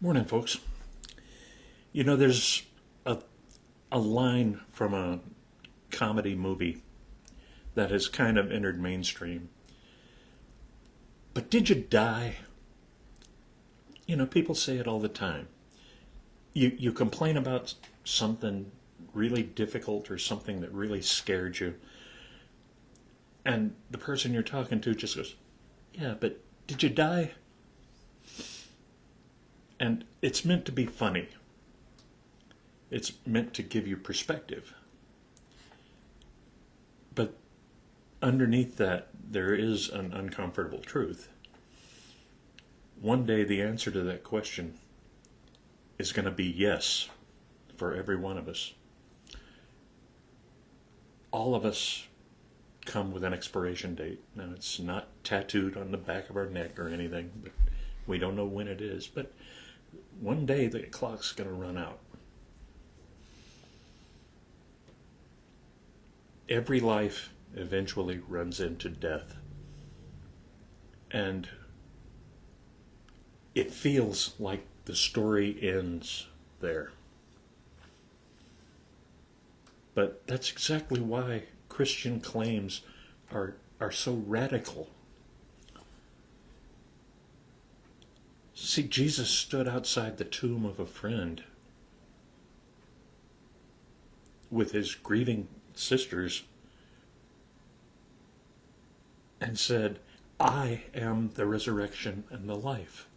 Morning, folks. There's a line from a comedy movie that has kind of entered mainstream. But did you die? People say it all the time. You complain about something really difficult or something that really scared you, and the person you're talking to just goes, "Yeah, but did you die?" And it's meant to be funny. It's meant to give you perspective. But underneath that, there is an uncomfortable truth. One day, the answer to that question is going to be yes for every one of us. All of us come with an expiration date. Now, it's not tattooed on the back of our neck or anything, but we don't know when it is. But one day, the clock's going to run out. Every life eventually runs into death. And it feels like the story ends there. But that's exactly why Christian claims are so radical. See, Jesus stood outside the tomb of a friend with his grieving sisters and said, "I am the resurrection and the life."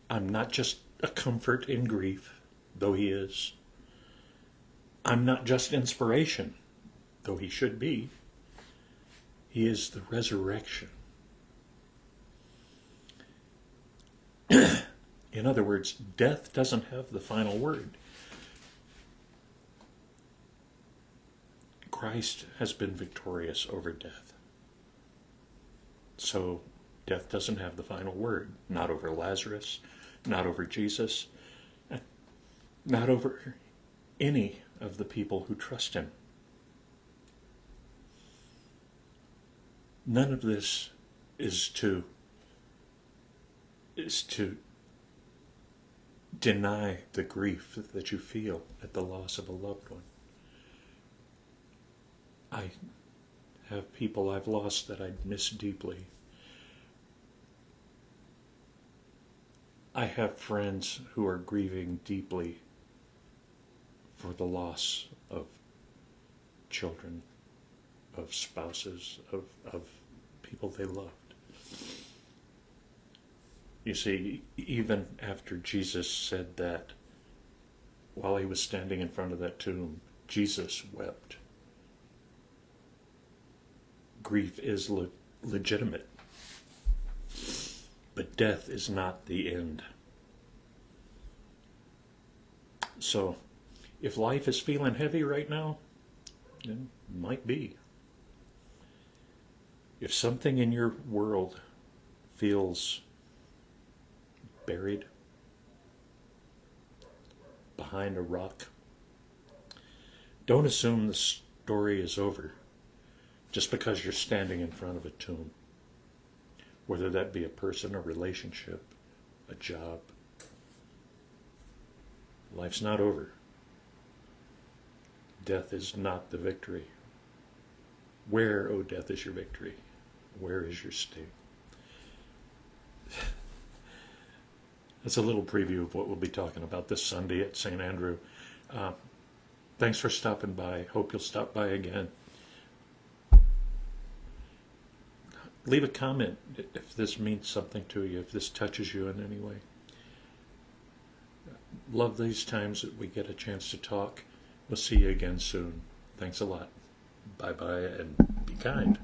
I'm not just a comfort in grief, though he is. I'm not just inspiration, though he should be. He is the resurrection. In other words, death doesn't have the final word. Christ has been victorious over death. So death doesn't have the final word. Not over Lazarus, not over Jesus, not over any of the people who trust him. None of this is to deny the grief that you feel at the loss of a loved one. I have people I've lost that I miss deeply. I have friends who are grieving deeply for the loss of children, of spouses, of people they loved. You see, even after Jesus said that, while he was standing in front of that tomb, Jesus wept. Grief is legitimate, but death is not the end. So, if life is feeling heavy right now, it might be. If something in your world feels buried behind a rock, don't assume the story is over just because you're standing in front of a tomb. Whether that be a person, a relationship, a job. Life's not over. Death is not the victory. Where, O death, is your victory? Where is your sting? That's a little preview of what we'll be talking about this Sunday at St. Andrew. Thanks for stopping by. Hope you'll stop by again. Leave a comment if this means something to you, if this touches you in any way. Love these times that we get a chance to talk. We'll see you again soon. Thanks a lot. Bye-bye, and be kind.